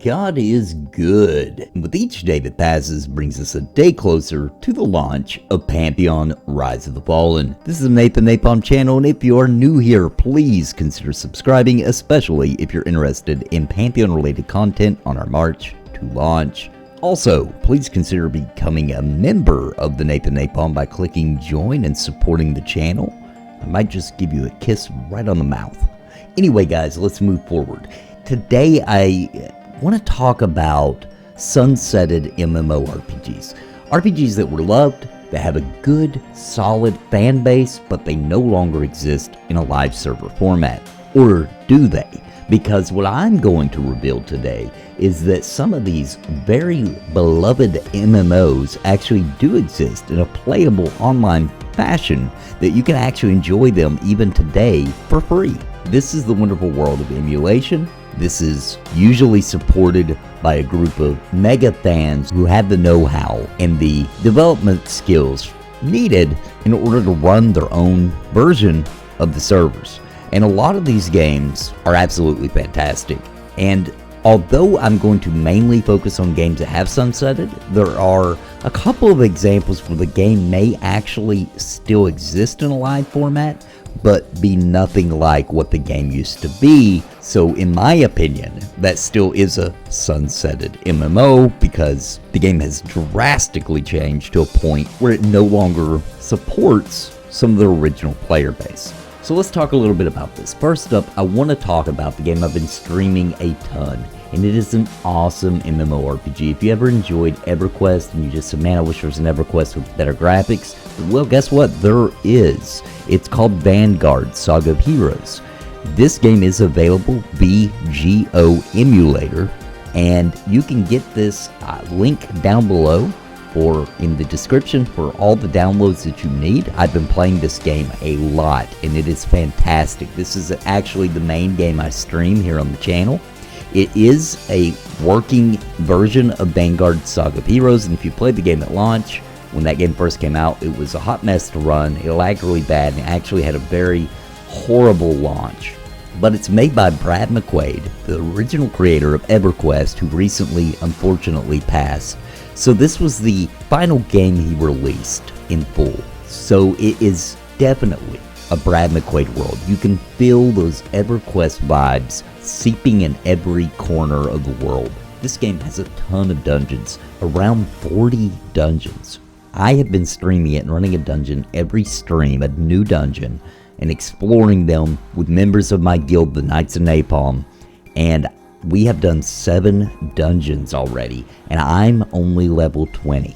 God is good. And with each day that passes brings us a day closer to the launch of Pantheon Rise of the Fallen. This is the Nathan Napalm channel, and if you are new here, please consider subscribing, especially if you're interested in Pantheon related content on our march to launch. Also, please consider becoming a member of the Nathan Napalm by clicking join and supporting the channel. I might just give you a kiss right on the mouth. Anyway guys, let's move forward. Today I want to talk about sunsetted MMORPGs. RPGs that were loved, that have a good, solid fan base, but they no longer exist in a live server format. Or do they? Because what I'm going to reveal today is that some of these very beloved MMOs actually do exist in a playable online fashion that you can actually enjoy them even today for free. This is the wonderful world of emulation. This is usually supported by a group of mega fans who have the know-how and the development skills needed in order to run their own version of the servers. And a lot of these games are absolutely fantastic. And although I'm going to mainly focus on games that have sunsetted, there are a couple of examples where the game may actually still exist in a live format, but be nothing like what the game used to be. So in my opinion, that still is a sunsetted MMO because the game has drastically changed to a point where it no longer supports some of the original player base. So let's talk a little bit about this. First up, I want to talk about the game I've been streaming a ton, and it is an awesome MMORPG. If you ever enjoyed EverQuest and you just said, man, I wish there was an EverQuest with better graphics, well, guess what? There is. It's called Vanguard Saga of Heroes. This game is available VGO emulator, and you can get this link down below or in the description for all the downloads that you need. I've been playing this game a lot, and it is fantastic. This is actually the main game I stream here on the channel. It is a working version of Vanguard Saga of Heroes, and if you played the game at launch, when that game first came out, it was a hot mess to run. It lagged really bad, and it actually had a very horrible launch. But it's made by Brad McQuaid, the original creator of EverQuest, who recently, unfortunately, passed. So this was the final game he released in full. So it is definitely a Brad McQuaid world. You can feel those EverQuest vibes seeping in every corner of the world. This game has a ton of dungeons, around 40 dungeons. I have been streaming it and running a dungeon every stream, a new dungeon, and exploring them with members of my guild, the Knights of Napalm, and we have done 7 dungeons already, and I'm only level 20.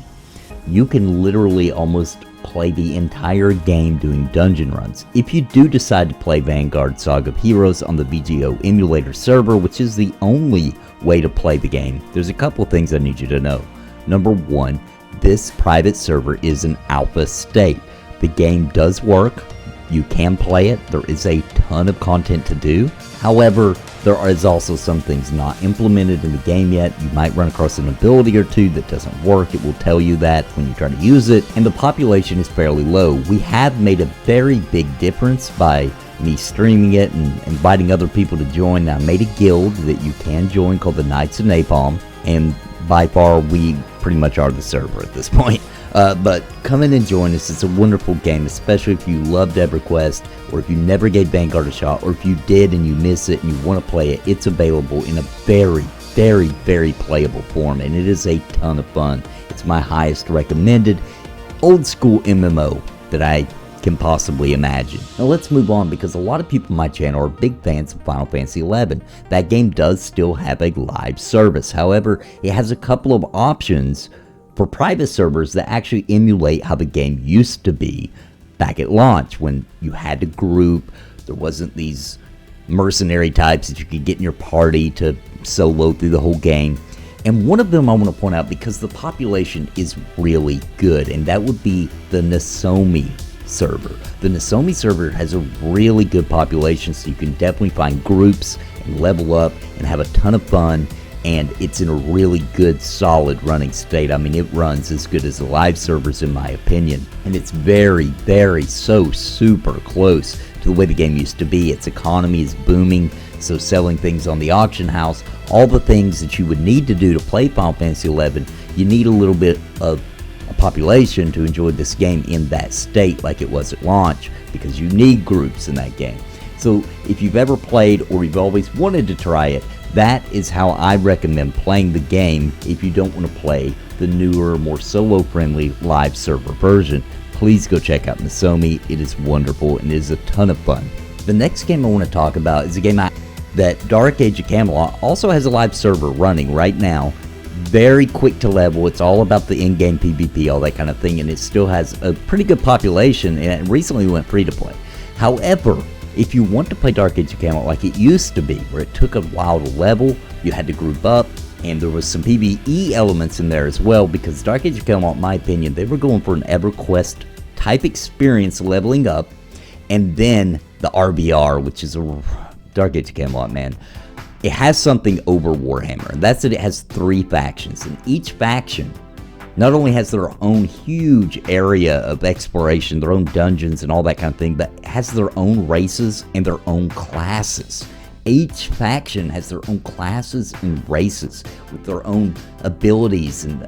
You can literally almost play the entire game doing dungeon runs. If you do decide to play Vanguard Saga of Heroes on the VGO emulator server, which is the only way to play the game, there's a couple things I need you to know. Number 1, this private server is an alpha state. The game does work. You can play it. There is a ton of content to do. However, there is also some things not implemented in the game yet. You might run across an ability or two that doesn't work. It will tell you that when you try to use it. And the population is fairly low. We have made a very big difference by me streaming it and inviting other people to join. I made a guild that you can join called the Knights of Napalm. And by far, we pretty much are the server at this point. But come in and join us. It's a wonderful game, especially if you loved EverQuest, or if you never gave Vanguard a shot, or if you did and you miss it and you want to play it. It's available in a very, very, very playable form, and it is a ton of fun. It's my highest recommended old school MMO that I can possibly imagine. Now let's move on, because a lot of people on my channel are big fans of Final Fantasy XI. That game does still have a live service. However, it has a couple of options for private servers that actually emulate how the game used to be back at launch, when you had to group. There wasn't these mercenary types that you could get in your party to solo through the whole game. And one of them I want to point out, because the population is really good, and that would be the Nasomi server. The Nasomi server has a really good population, so you can definitely find groups and level up and have a ton of fun. And it's in a really good, solid running state. I mean, it runs as good as the live servers in my opinion. And it's very, very, so super close to the way the game used to be. Its economy is booming. So selling things on the auction house, all the things that you would need to do to play Final Fantasy XI, you need a little bit of a population to enjoy this game in that state like it was at launch, because you need groups in that game. So if you've ever played or you've always wanted to try it, that is how I recommend playing the game if you don't want to play the newer, more solo-friendly live server version. Please go check out Nasomi. It is wonderful and it is a ton of fun. The next game I want to talk about is a game that Dark Age of Camelot also has a live server running right now. Very quick to level. It's all about the in-game PvP, all that kind of thing, and it still has a pretty good population, and it recently went free to play. However, if you want to play Dark Age of Camelot like it used to be, where it took a while to level, you had to group up, and there was some PvE elements in there as well, because Dark Age of Camelot, in my opinion, they were going for an EverQuest type experience leveling up, and then the RBR, which is a Dark Age of Camelot, man. It has something over Warhammer, and that's that it has 3 factions, and each faction not only has their own huge area of exploration, their own dungeons and all that kind of thing, but has their own races and their own classes. Each faction has their own classes and races with their own abilities and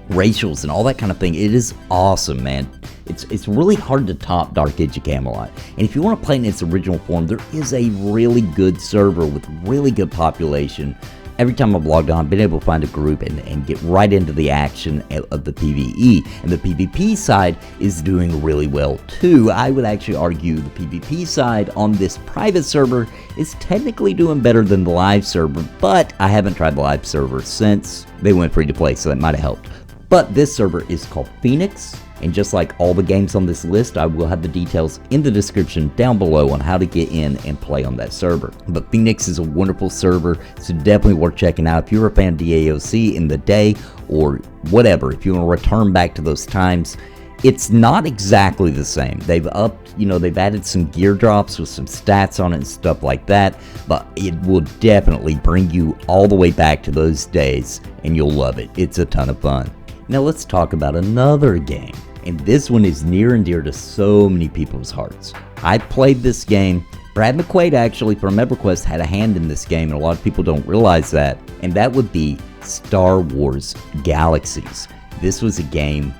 racials and all that kind of thing. It is awesome, man. It's really hard to top Dark Age of Camelot. And if you want to play in its original form, there is a really good server with really good population. Every time I've logged on, I've been able to find a group and get right into the action of the PvE. And the PvP side is doing really well too. I would actually argue the PvP side on this private server is technically doing better than the live server, but I haven't tried the live server since they went free to play, so that might have helped. But this server is called Phoenix, and just like all the games on this list, I will have the details in the description down below on how to get in and play on that server. But Phoenix is a wonderful server, so definitely worth checking out if you're a fan of DAOC in the day or whatever. If you want to return back to those times, it's not exactly the same. They've upped, they've added some gear drops with some stats on it and stuff like that, but it will definitely bring you all the way back to those days, and you'll love it. It's a ton of fun. Now let's talk about another game, and this one is near and dear to so many people's hearts. I played this game. Brad McQuaid actually from EverQuest had a hand in this game, and a lot of people don't realize that, and that would be Star Wars Galaxies. This was a game,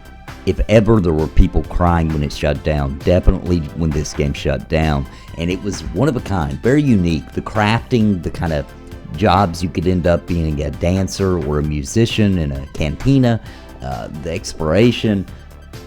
if ever there were people crying when it shut down, definitely when this game shut down, and it was one of a kind, very unique. The crafting, the kind of jobs you could end up being a dancer or a musician in a cantina, the exploration,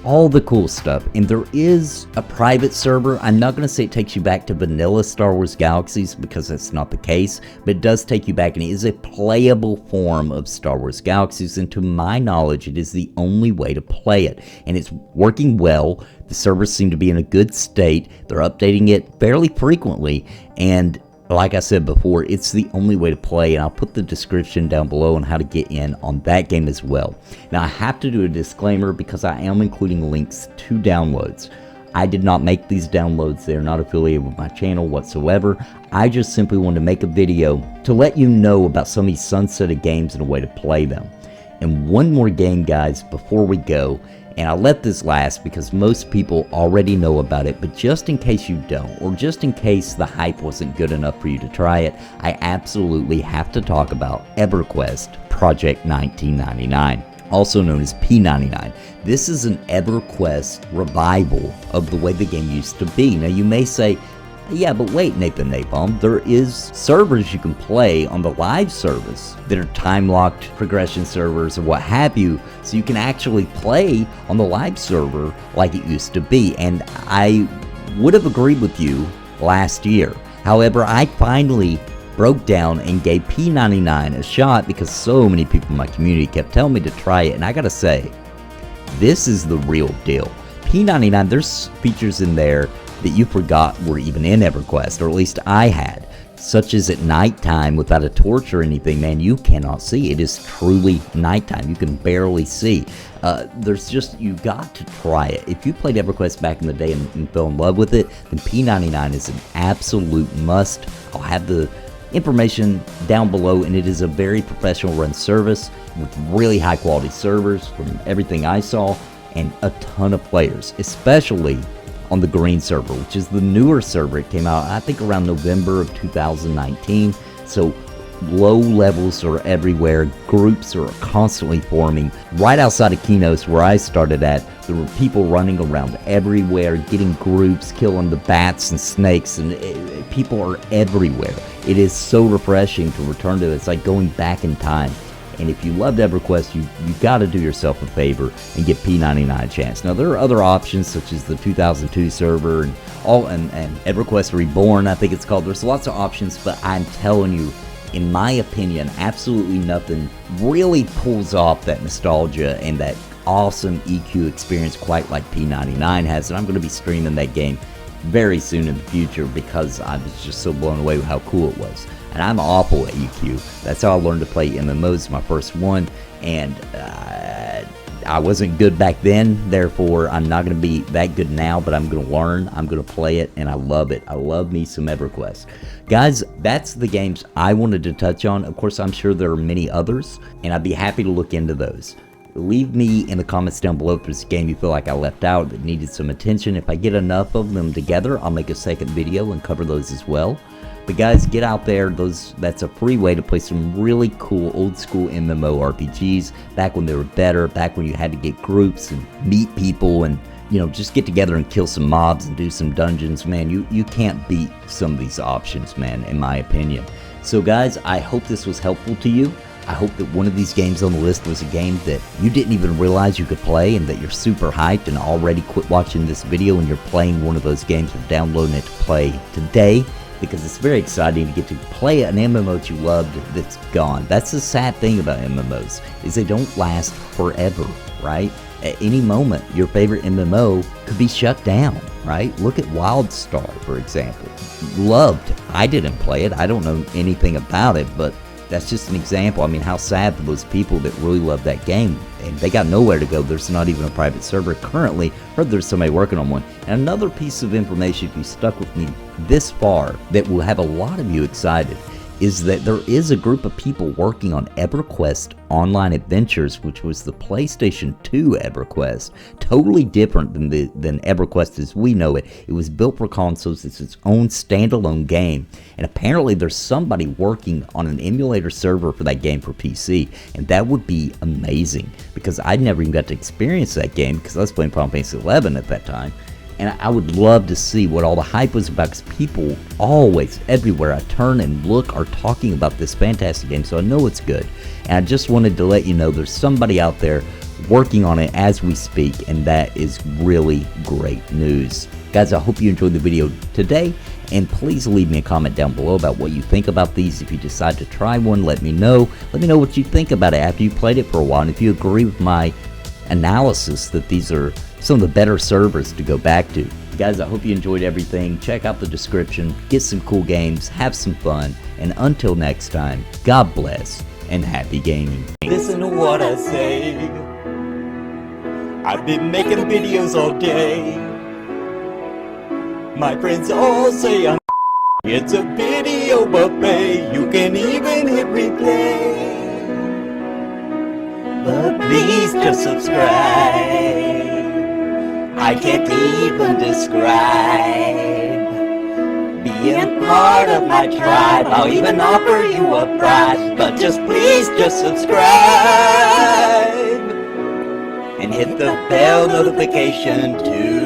all the cool stuff. And there is a private server. I'm not going to say it takes you back to vanilla Star Wars Galaxies, because that's not the case, but it does take you back, and it is a playable form of Star Wars Galaxies, and to my knowledge it is the only way to play it, and it's working well. The servers seem to be in a good state. They're updating it fairly frequently, and like I said before, it's the only way to play, and I'll put the description down below on how to get in on that game as well. Now I have to do a disclaimer because I am including links to downloads. I did not make these downloads. They're not affiliated with my channel whatsoever. I just simply wanted to make a video to let you know about some of these sunsetted games and a way to play them. And one more game, guys, before we go, and I'll let this last because most people already know about it, but just in case you don't, or just in case the hype wasn't good enough for you to try it, I absolutely have to talk about EverQuest Project 1999, also known as P99. This is an EverQuest revival of the way the game used to be. Now you may say, yeah, but wait, Nathan Napalm, there is servers you can play on the live service that are time-locked progression servers or what have you, so you can actually play on the live server like it used to be. And I would have agreed with you last year. However, I finally broke down and gave P99 a shot because so many people in my community kept telling me to try it, and I gotta say, this is the real deal. P99, there's features in there that you forgot were even in EverQuest, or at least I had, such as at nighttime without a torch or anything. Man, you cannot see. It is truly nighttime. You can barely see. There's just, you got to try it. If you played EverQuest back in the day and fell in love with it, then P99 is an absolute must. I'll have the information down below, and it is a very professional run service with really high quality servers from everything I saw, and a ton of players, especially on the green server, which is the newer server. It came out, I think, around November of 2019. So low levels are everywhere. Groups are constantly forming. Right outside of Kinos, where I started at, there were people running around everywhere, getting groups, killing the bats and snakes, and people are everywhere. It is so refreshing to return to. It's like going back in time. And if you loved EverQuest, you got to do yourself a favor and give P99 a chance. Now, there are other options, such as the 2002 server and EverQuest Reborn, I think it's called. There's lots of options, but I'm telling you, in my opinion, absolutely nothing really pulls off that nostalgia and that awesome EQ experience quite like P99 has. And I'm going to be streaming that game very soon in the future because I was just so blown away with how cool it was. And I'm awful at EQ. That's how I learned to play MMOs, my first one. And I wasn't good back then, therefore I'm not going to be that good now, but I'm going to learn, I'm going to play it, and I love it. I love me some EverQuest. Guys, that's the games I wanted to touch on. Of course, I'm sure there are many others, and I'd be happy to look into those. Leave me in the comments down below if there's a game you feel like I left out that needed some attention. If I get enough of them together, I'll make a second video and cover those as well. But guys, get out there. That's a free way to play some really cool old school MMORPGs back when they were better, back when you had to get groups and meet people and, you know, just get together and kill some mobs and do some dungeons. Man, you can't beat some of these options, man, in my opinion. So guys, I hope this was helpful to you. I hope that one of these games on the list was a game that you didn't even realize you could play and that you're super hyped and already quit watching this video and you're playing one of those games or downloading it to play today. Because it's very exciting to get to play an MMO that you loved that's gone. That's the sad thing about MMOs, is they don't last forever, right? At any moment, your favorite MMO could be shut down, right? Look at WildStar, for example. Loved. I didn't play it. I don't know anything about it, but that's just an example. I mean, how sad for those people that really love that game. And they got nowhere to go. There's not even a private server currently. Heard there's somebody working on one. And another piece of information, if you stuck with me this far, that will have a lot of you excited, is that there is a group of people working on EverQuest Online Adventures, which was the PlayStation 2 EverQuest. Totally different than EverQuest as we know it. It was built for consoles. It's its own standalone game. And apparently there's somebody working on an emulator server for that game for PC. And that would be amazing, because I never even got to experience that game because I was playing Final Fantasy 11 at that time. And I would love to see what all the hype was about, because people always, everywhere I turn and look, are talking about this fantastic game, so I know it's good. And I just wanted to let you know there's somebody out there working on it as we speak, and that is really great news. Guys, I hope you enjoyed the video today, and please leave me a comment down below about what you think about these. If you decide to try one, let me know. Let me know what you think about it after you played it for a while, and if you agree with my analysis that these are some of the better servers to go back to. Guys, I hope you enjoyed everything. Check out the description, get some cool games, have some fun, and until next time, God bless and happy gaming. Listen to what I say. I've been making videos all day. My friends all say I'm it's a video buffet. You can even hit replay. But please just subscribe. I can't even describe being part of my tribe. I'll even offer you a prize, but just please just subscribe and hit the bell notification too.